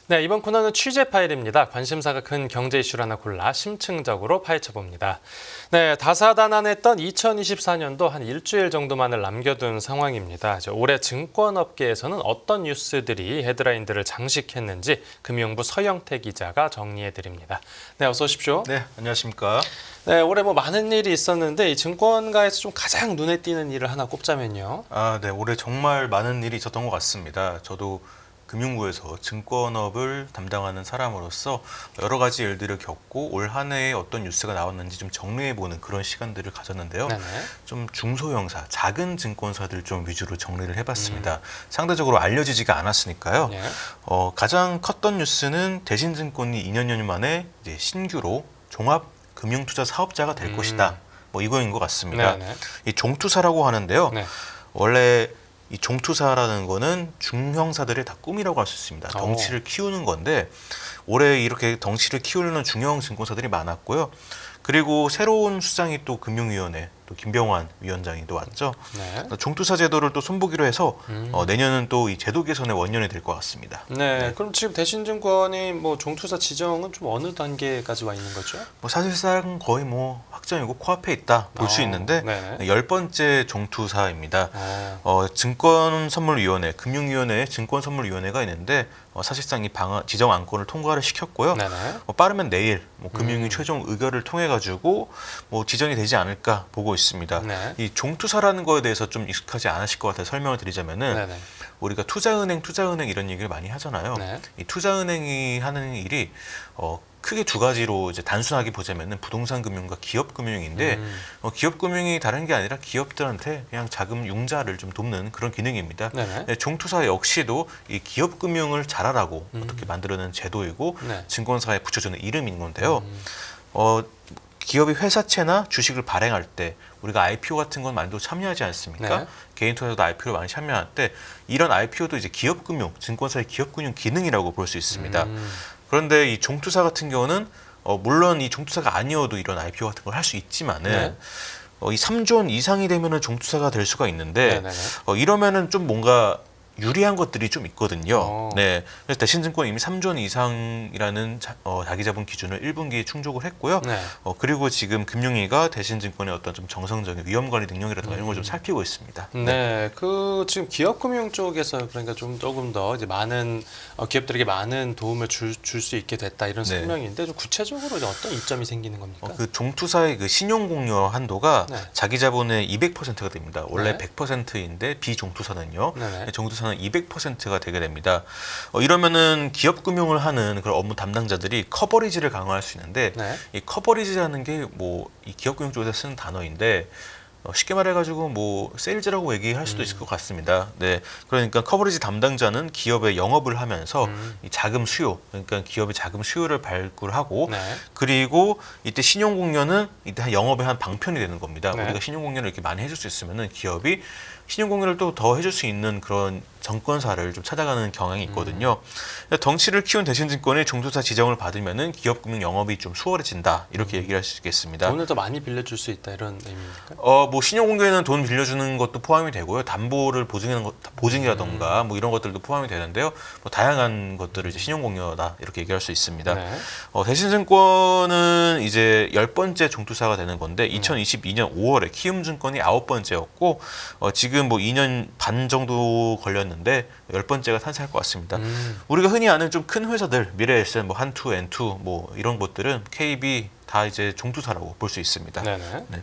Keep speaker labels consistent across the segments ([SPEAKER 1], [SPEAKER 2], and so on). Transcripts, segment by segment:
[SPEAKER 1] 네, 이번 코너는 취재 파일입니다. 관심사가 큰 경제 이슈를 하나 골라 심층적으로 파헤쳐봅니다. 네, 다사다난했던 2024년도 한 일주일 정도만을 남겨둔 상황입니다. 올해 증권업계에서는 어떤 뉴스들이 헤드라인들을 장식했는지 금융부 서영태 기자가 정리해드립니다. 네, 어서 오십시오.
[SPEAKER 2] 네, 안녕하십니까.
[SPEAKER 1] 네, 올해 많은 일이 있었는데 이 증권가에서 좀 가장 눈에 띄는 일을 하나 꼽자면요.
[SPEAKER 2] 네, 올해 정말 많은 일이 있었던 것 같습니다. 저도 금융부에서 증권업을 담당하는 사람으로서 여러 가지 일들을 겪고 올 한 해에 어떤 뉴스가 나왔는지 좀 정리해보는 그런 시간들을 가졌는데요.
[SPEAKER 1] 네네.
[SPEAKER 2] 좀 중소형사, 작은 증권사들 좀 위주로 정리를 해봤습니다. 상대적으로 알려지지가 않았으니까요.
[SPEAKER 1] 네.
[SPEAKER 2] 가장 컸던 뉴스는 대신증권이 2년 만에 이제 신규로 종합금융투자 사업자가 될 것이다. 이거인 것 같습니다.
[SPEAKER 1] 네네.
[SPEAKER 2] 이 종투사라고 하는데요.
[SPEAKER 1] 네.
[SPEAKER 2] 원래 이 종투사라는 거는 중형사들의 다 꿈이라고 할 수 있습니다. 덩치를 키우는 건데 올해 이렇게 덩치를 키우려는 중형 증권사들이 많았고요. 그리고 새로운 수장이 또 금융위원회 또 김병환 위원장이 또 왔죠.
[SPEAKER 1] 네.
[SPEAKER 2] 종투사 제도를 또 손보기로 해서 내년은 또 이 제도 개선의 원년이 될 것 같습니다.
[SPEAKER 1] 네, 그럼 지금 대신증권이 종투사 지정은 좀 어느 단계까지 와 있는 거죠?
[SPEAKER 2] 사실상 거의 확정이고 코앞에 있다 볼 수 있는데
[SPEAKER 1] 네네.
[SPEAKER 2] 10번째 종투사입니다. 증권선물위원회, 금융위원회에 증권선물위원회가 있는데 사실상 이 지정 안건을 통과를 시켰고요.
[SPEAKER 1] 네네.
[SPEAKER 2] 빠르면 내일 금융위 최종 의결을 통해 가지고 지정이 되지 않을까 보고 있습니다.
[SPEAKER 1] 네.
[SPEAKER 2] 이 종투사라는 거에 대해서 좀 익숙하지 않으실 것 같아서 설명을 드리자면은
[SPEAKER 1] 네네.
[SPEAKER 2] 우리가 투자은행 이런 얘기를 많이 하잖아요.
[SPEAKER 1] 네.
[SPEAKER 2] 이 투자은행이 하는 일이 크게 두 가지로 이제 단순하게 보자면은 부동산 금융과 기업 금융인데 기업 금융이 다른 게 아니라 기업들한테 그냥 자금 융자를 좀 돕는 그런 기능입니다.
[SPEAKER 1] 네네.
[SPEAKER 2] 네, 종투사 역시도 이 기업 금융을 잘하라고 어떻게 만들어낸 제도이고
[SPEAKER 1] 네.
[SPEAKER 2] 증권사에 붙여주는 이름인 건데요. 기업이 회사채나 주식을 발행할 때 우리가 IPO 같은 건 많이도 참여하지 않습니까?
[SPEAKER 1] 네.
[SPEAKER 2] 개인 투자자도 IPO를 많이 참여할 때 이런 IPO도 이제 기업금융, 증권사의 기업금융 기능이라고 볼 수 있습니다. 그런데 이 종투사 같은 경우는 물론 이 종투사가 아니어도 이런 IPO 같은 걸 할 수 있지만은
[SPEAKER 1] 네.
[SPEAKER 2] 이 3조 원 이상이 되면은 종투사가 될 수가 있는데
[SPEAKER 1] 네네네.
[SPEAKER 2] 이러면은 좀 뭔가 유리한 것들이 좀 있거든요.
[SPEAKER 1] 오.
[SPEAKER 2] 네, 그래서 대신증권 이미 3조 원 이상이라는 자기자본 기준을 1분기에 충족을 했고요.
[SPEAKER 1] 네.
[SPEAKER 2] 그리고 지금 금융위가 대신증권의 어떤 좀 정성적인 위험관리 능력이라든가 이런 걸 좀 살피고 있습니다.
[SPEAKER 1] 네, 지금 기업금융 쪽에서 그러니까 조금 더 이제 많은 기업들에게 많은 도움을 줄 수 있게 됐다 이런
[SPEAKER 2] 네.
[SPEAKER 1] 설명인데 좀 구체적으로 이제 어떤 이점이 생기는 겁니까?
[SPEAKER 2] 그 종투사의 그 신용공여 한도가
[SPEAKER 1] 네.
[SPEAKER 2] 자기자본의 200%가 됩니다. 원래
[SPEAKER 1] 네.
[SPEAKER 2] 100%인데 비종투사는요.
[SPEAKER 1] 네네.
[SPEAKER 2] 종투사는 200%가 되게 됩니다. 이러면은 기업금융을 하는 그런 업무 담당자들이 커버리지를 강화할 수 있는데
[SPEAKER 1] 네.
[SPEAKER 2] 이 커버리지라는 게 이 기업금융 쪽에서 쓰는 단어인데 쉽게 말해가지고 세일즈라고 얘기할 수도 있을 것 같습니다. 네, 그러니까 커버리지 담당자는 기업의 영업을 하면서 이 자금 수요, 그러니까 기업의 자금 수요를 발굴하고
[SPEAKER 1] 네.
[SPEAKER 2] 그리고 이때 신용공여는 이때 영업의 한 방편이 되는 겁니다.
[SPEAKER 1] 네.
[SPEAKER 2] 우리가 신용공여를 이렇게 많이 해줄 수 있으면은 기업이 신용공여를 또 더 해줄 수 있는 그런 정권사를 좀 찾아가는 경향이 있거든요. 덩치를 키운 대신증권의 종투사 지정을 받으면은 기업금융 영업이 좀 수월해진다 이렇게 얘기를 할 수 있겠습니다.
[SPEAKER 1] 돈을 더 많이 빌려줄 수 있다 이런 의미입니까?
[SPEAKER 2] 신용공개에는 돈 빌려주는 것도 포함이 되고요. 담보를 보증하는 것, 보증이라던가 이런 것들도 포함이 되는데요. 다양한 것들을 이제 신용공여다 이렇게 얘기할 수 있습니다.
[SPEAKER 1] 네.
[SPEAKER 2] 대신증권은 이제 10번째 종투사가 되는 건데 2022년 5월에 키움증권이 9번째였고 지금 2년 반 정도 걸렸는데 10번째가 탄생할 것 같습니다. 우리가 흔히 아는 좀 큰 회사들 미래에셋, 한투, 엔투 이런 것들은 KB 다 이제 종투사라고 볼 수 있습니다.
[SPEAKER 1] 네네.
[SPEAKER 2] 네.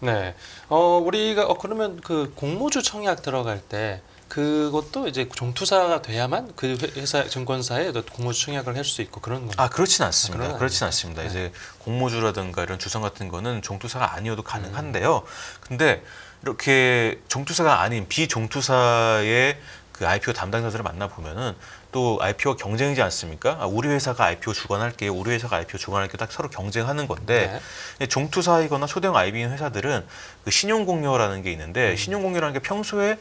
[SPEAKER 1] 네. 우리가 그러면 그 공모주 청약 들어갈 때 그것도 이제 종투사가 돼야만 그 회사 증권사에 공모주 청약을 할 수 있고 그런 건가요?
[SPEAKER 2] 그렇진 않습니다.
[SPEAKER 1] 그건
[SPEAKER 2] 그렇진
[SPEAKER 1] 아닙니까?
[SPEAKER 2] 않습니다.
[SPEAKER 1] 네.
[SPEAKER 2] 이제 공모주라든가 이런 주성 같은 거는 종투사가 아니어도 가능한데요. 근데 이렇게 종투사가 아닌 비종투사의 그 IPO 담당자들을 만나 보면은 또 IPO 경쟁이지 않습니까? 우리 회사가 IPO 주관할게요. 우리 회사가 IPO 주관할게요. 딱 서로 경쟁하는 건데 종투사이거나 초대형 IB인 회사들은 그 신용공여라는 게 있는데 신용공여라는 게 평소에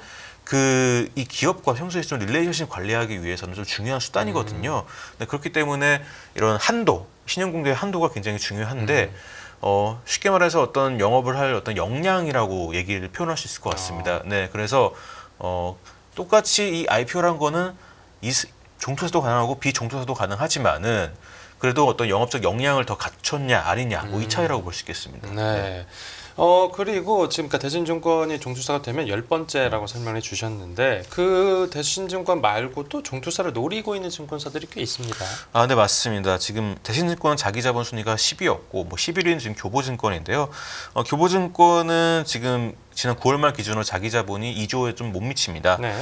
[SPEAKER 2] 이 기업과 평소에 좀 릴레이션십 관리하기 위해서는 좀 중요한 수단이거든요. 네, 그렇기 때문에 이런 신용공개의 한도가 굉장히 중요한데 쉽게 말해서 어떤 영업을 할 어떤 역량이라고 얘기를 표현할 수 있을 것 같습니다. 네, 그래서 똑같이 이 IPO란 거는 종투사도 가능하고 비종투사도 가능하지만은 그래도 어떤 영업적 역량을 더 갖췄냐 아니냐 뭐 이 차이라고 볼 수 있겠습니다.
[SPEAKER 1] 네. 그리고 지금 대신증권이 종투사가 되면 10번째라고 설명해 주셨는데 그 대신증권 말고 또 종투사를 노리고 있는 증권사들이 꽤 있습니다.
[SPEAKER 2] 아, 네, 맞습니다. 지금 대신증권은 자기 자본 순위가 10위였고 뭐 11위는 지금 교보증권인데요. 교보증권은 지금 지난 9월 말 기준으로 자기 자본이 2조에 좀 못 미칩니다.
[SPEAKER 1] 네.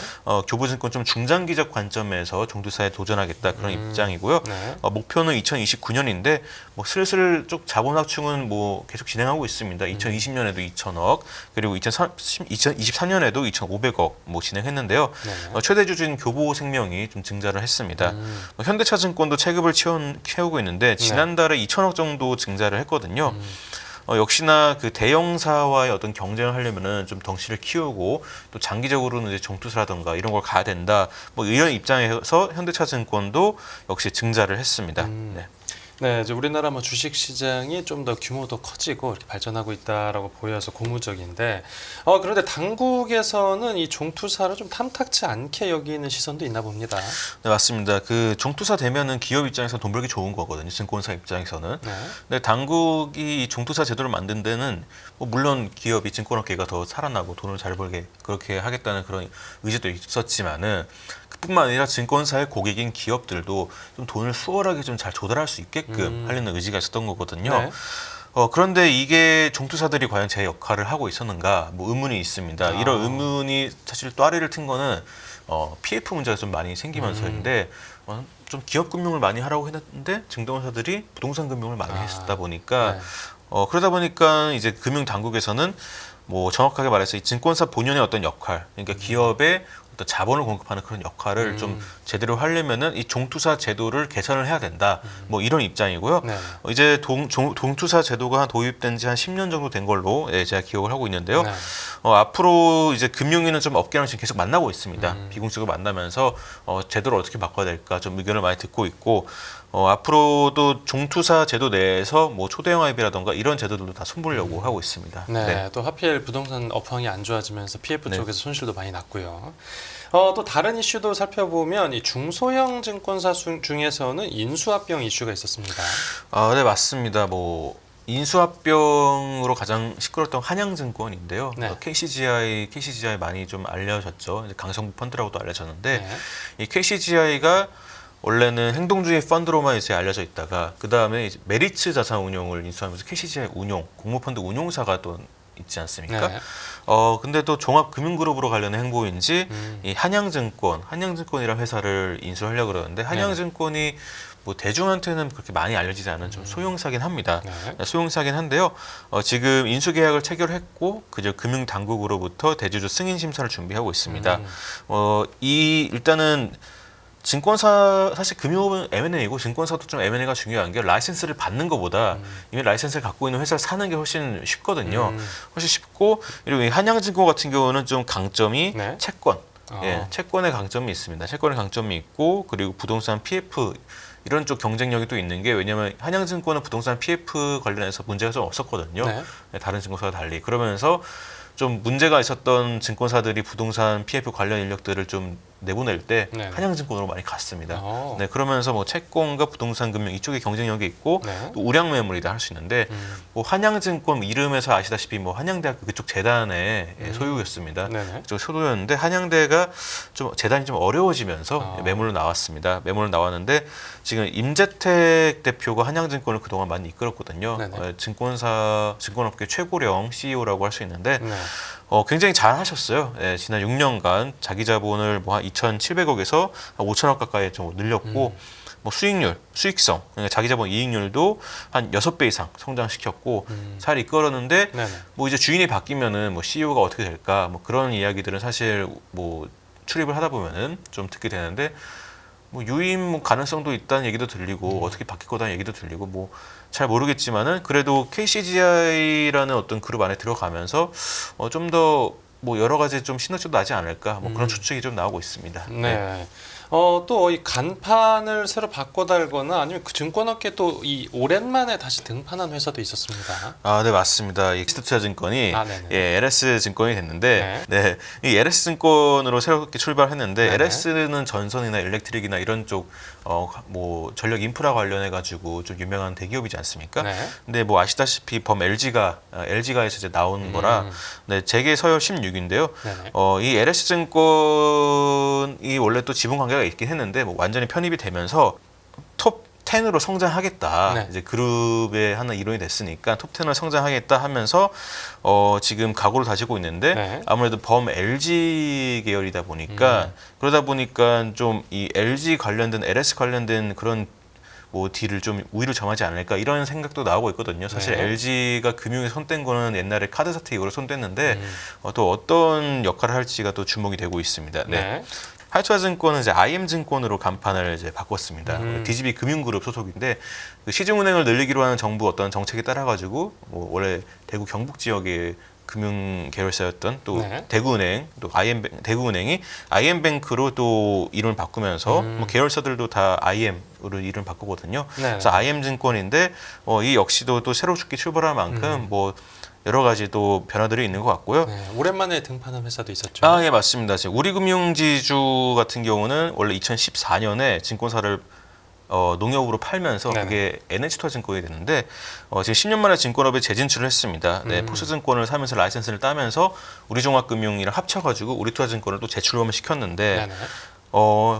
[SPEAKER 2] 교보증권 좀 중장기적 관점에서 종투사에 도전하겠다 그런 입장이고요.
[SPEAKER 1] 네.
[SPEAKER 2] 목표는 2029년인데 뭐 슬슬 쪽 자본 확충은 뭐 계속 진행하고 있습니다. 2020년에도 2천억 그리고 2023년에도 2,500억 뭐 진행했는데요.
[SPEAKER 1] 네.
[SPEAKER 2] 최대 주주인 교보생명이 좀 증자를 했습니다. 현대차증권도 체급을 채우고 있는데 지난달에 2천억 정도 증자를 했거든요. 역시나 그 대형사와의 어떤 경쟁을 하려면은 좀 덩치를 키우고 또 장기적으로는 이제 종투사라든가 이런 걸 가야 된다. 뭐 이런 입장에서 현대차증권도 역시 증자를 했습니다. 네.
[SPEAKER 1] 네, 이제 우리나라 뭐 주식 시장이 좀 더 규모도 커지고 이렇게 발전하고 있다라고 보여서 고무적인데, 그런데 당국에서는 이 종투사를 좀 탐탁치 않게 여기는 시선도 있나 봅니다.
[SPEAKER 2] 네, 맞습니다. 그 종투사 되면은 기업 입장에서 돈 벌기 좋은 거거든요. 증권사 입장에서는.
[SPEAKER 1] 네.
[SPEAKER 2] 근데 당국이 이 종투사 제도를 만든 데는 뭐 물론 기업이 증권업계가 더 살아나고 돈을 잘 벌게 그렇게 하겠다는 그런 의지도 있었지만은 뿐만 아니라 증권사의 고객인 기업들도 좀 돈을 수월하게 좀 잘 조달할 수 있게끔 하려는 의지가 있었던 거거든요.
[SPEAKER 1] 네.
[SPEAKER 2] 그런데 이게 종투사들이 과연 제 역할을 하고 있었는가 뭐 의문이 있습니다. 이런 의문이 사실 또 아래를 튼 거는 PF 문제가 좀 많이 생기면서인데 좀 기업 금융을 많이 하라고 했는데 증권사들이 부동산 금융을 많이 했었다 보니까
[SPEAKER 1] 네.
[SPEAKER 2] 그러다 보니까 이제 금융 당국에서는 뭐 정확하게 말해서 이 증권사 본연의 어떤 역할, 그러니까 기업의 어떤 자본을 공급하는 그런 역할을 좀 제대로 하려면은 이 종투사 제도를 개선을 해야 된다. 뭐 이런 입장이고요.
[SPEAKER 1] 네.
[SPEAKER 2] 이제 종투사 제도가 도입된 지 한 10년 정도 된 걸로 제가 기억을 하고 있는데요.
[SPEAKER 1] 네.
[SPEAKER 2] 앞으로 이제 금융위는 좀 업계랑 지금 계속 만나고 있습니다. 비공식으로 만나면서 제도를 어떻게 바꿔야 될까 좀 의견을 많이 듣고 있고 앞으로도 종투사 제도 내에서 뭐 초대형 IB라던가 이런 제도들도 다 손보려고 하고 있습니다.
[SPEAKER 1] 네, 또 하필 부동산 업황이 안 좋아지면서 PF
[SPEAKER 2] 네.
[SPEAKER 1] 쪽에서 손실도 많이 났고요. 또 다른 이슈도 살펴보면 이 중소형 증권사 중에서는 인수합병 이슈가 있었습니다.
[SPEAKER 2] 네, 맞습니다. 뭐 인수합병으로 가장 시끄러웠던 한양증권인데요.
[SPEAKER 1] 네.
[SPEAKER 2] KCGI 많이 좀 알려졌죠. 이제 강성부 펀드라고도 알려졌는데
[SPEAKER 1] 네.
[SPEAKER 2] 이 KCGI가 원래는 행동주의 펀드로만 이제 알려져 있다가 그 다음에 메리츠 자산운용을 인수하면서 KCGI 운용, 공모펀드 운용사가 또 있지 않습니까?
[SPEAKER 1] 네.
[SPEAKER 2] 근데 또 종합금융그룹으로 관련된 행보인지 이 한양증권이라는 회사를 인수하려고 그러는데 한양증권이 뭐 대중한테는 그렇게 많이 알려지지 않은 좀 소형사긴 합니다.
[SPEAKER 1] 네.
[SPEAKER 2] 소형사긴 한데요. 지금 인수 계약을 체결했고 그저 금융 당국으로부터 대주주 승인 심사를 준비하고 있습니다. 일단은 증권사 사실 금융업은 M&A고 증권사도 좀 M&A가 중요한 게 라이센스를 받는 것보다 이미 라이센스를 갖고 있는 회사를 사는 게 훨씬 쉽거든요. 훨씬 쉽고 그리고 이 한양증권 같은 경우는 좀 강점이
[SPEAKER 1] 네.
[SPEAKER 2] 채권, 채권의 강점이 있습니다. 채권의 강점이 있고 그리고 부동산 PF 이런 쪽 경쟁력이 또 있는 게 왜냐하면 한양증권은 부동산 PF 관련해서 문제가 좀 없었거든요.
[SPEAKER 1] 네.
[SPEAKER 2] 다른 증권사와 달리 그러면서 좀 문제가 있었던 증권사들이 부동산 PF 관련 인력들을 좀 내보낼 때
[SPEAKER 1] 네.
[SPEAKER 2] 한양증권으로 많이 갔습니다.
[SPEAKER 1] 오.
[SPEAKER 2] 네, 그러면서 뭐 채권과 부동산 금융 이쪽에 경쟁력이 있고
[SPEAKER 1] 네.
[SPEAKER 2] 또 우량 매물이다 할 수 있는데 뭐 한양증권 이름에서 아시다시피 뭐 한양대학교 그쪽 재단의 소유였습니다.
[SPEAKER 1] 네네.
[SPEAKER 2] 그쪽 소유였는데 한양대가 좀 재단이 좀 어려워지면서 매물로 나왔습니다. 매물로 나왔는데 지금 임재택 대표가 한양증권을 그동안 많이 이끌었거든요.
[SPEAKER 1] 네네.
[SPEAKER 2] 증권업계 최고령 CEO라고 할 수 있는데
[SPEAKER 1] 네.
[SPEAKER 2] 굉장히 잘 하셨어요. 지난 6년간 자기 자본을 뭐 한 2,700억에서 한 5천억 가까이 좀 늘렸고 뭐 수익성, 그러니까 자기 자본 이익률도 한 6배 이상 성장시켰고 잘 이끌었는데
[SPEAKER 1] 네네.
[SPEAKER 2] 뭐 이제 주인이 바뀌면은 뭐 CEO가 어떻게 될까 뭐 그런 이야기들은 사실 뭐 출입을 하다 보면은 좀 듣게 되는데 뭐 유임 뭐 가능성도 있다는 얘기도 들리고 어떻게 바뀔 거다는 얘기도 들리고 뭐 잘 모르겠지만은 그래도 KCGI라는 어떤 그룹 안에 들어가면서 좀 더 뭐 여러 가지 좀 시너지도 나지 않을까 뭐 그런 추측이 좀 나오고 있습니다.
[SPEAKER 1] 네. 또 이 간판을 새로 바꿔 달거나 아니면 그 증권업계 또 이 오랜만에 다시 등판한 회사도 있었습니다.
[SPEAKER 2] 아, 네, 맞습니다. 이 엑시트투자증권이
[SPEAKER 1] 네네.
[SPEAKER 2] LS 증권이 됐는데, 이 LS 증권으로 새롭게 출발했는데,
[SPEAKER 1] 네네.
[SPEAKER 2] LS는 전선이나 일렉트릭이나 이런 쪽, 뭐 전력 인프라 관련해 가지고 좀 유명한 대기업이지 않습니까?
[SPEAKER 1] 네. 근데
[SPEAKER 2] 뭐 아시다시피 범 LG가에서 이제 나온 거라, 네, 재계 서열 16인데요.
[SPEAKER 1] 네네.
[SPEAKER 2] 이 LS 증권이 원래 또 지분 관계가 있긴 했는데, 뭐 완전히 편입이 되면서 톱 10으로 성장하겠다.
[SPEAKER 1] 네.
[SPEAKER 2] 이제 그룹의 하나 일원이 됐으니까 톱 10으로 성장하겠다 하면서 지금 각오를 다지고 있는데
[SPEAKER 1] 네.
[SPEAKER 2] 아무래도 범 LG 계열이다 보니까 그러다 보니까 좀 이 LG 관련된 LS 관련된 그런 뭐 딜을 좀 우위를 점하지 않을까 이런 생각도 나오고 있거든요. 사실
[SPEAKER 1] 네.
[SPEAKER 2] LG가 금융에 손댄 거는 옛날에 카드 사태 이후로 손댔는데 또 어떤 역할을 할지가 또 주목이 되고 있습니다. 네.
[SPEAKER 1] 네.
[SPEAKER 2] 하이투자증권은 이제 IM증권으로 간판을 이제 바꿨습니다. DGB 금융그룹 소속인데 그 시중은행을 늘리기로 하는 정부 어떤 정책에 따라 가지고 뭐 원래 대구 경북 지역의 금융 계열사였던 또
[SPEAKER 1] 네.
[SPEAKER 2] 대구은행 또 대구은행이 IM뱅크로 또 이름을 바꾸면서 뭐 계열사들도 다 IM으로 이름 바꾸거든요.
[SPEAKER 1] 네.
[SPEAKER 2] 그래서 IM증권인데 이 역시도 또 새로 죽기 출발한 만큼 뭐 여러 가지 또 변화들이 있는 것 같고요.
[SPEAKER 1] 네. 오랜만에 등판한 회사도 있었죠.
[SPEAKER 2] 아, 예, 맞습니다. 지금 우리금융지주 같은 경우는 원래 2014년에 증권사를 농협으로 팔면서
[SPEAKER 1] 네네.
[SPEAKER 2] 그게 NH투자증권이 됐는데 지금 10년 만에 증권업에 재진출을 했습니다. 네, 포스증권을 사면서 라이센스를 따면서 우리종합금융이랑 합쳐가지고 우리투자증권을 또 재출범을 시켰는데
[SPEAKER 1] 네네.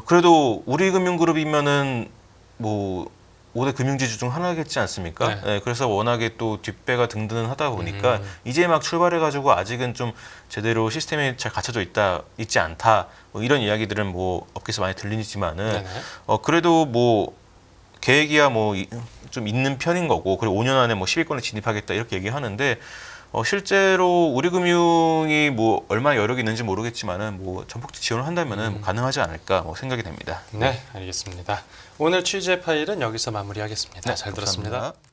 [SPEAKER 2] 그래도 우리금융그룹이면은 뭐 5대 금융지주 중 하나겠지 않습니까?
[SPEAKER 1] 네.
[SPEAKER 2] 네, 그래서 워낙에 또 뒷배가 든든하다 보니까 이제 막 출발해가지고 아직은 좀 제대로 시스템이 잘 갖춰져 있지 않다. 뭐 이런 이야기들은 뭐 업계에서 많이 들리지만은
[SPEAKER 1] 네네.
[SPEAKER 2] 그래도 뭐 계획이야 뭐 좀 있는 편인 거고 그리고 5년 안에 뭐 10위권에 진입하겠다 이렇게 얘기하는데 실제로 우리금융이 뭐 얼마나 여력이 있는지 모르겠지만은 뭐 전폭적 지원을 한다면은 뭐 가능하지 않을까 뭐 생각이 됩니다.
[SPEAKER 1] 네, 알겠습니다. 오늘 취재 파일은 여기서 마무리하겠습니다. 잘 들었습니다.
[SPEAKER 2] 감사합니다.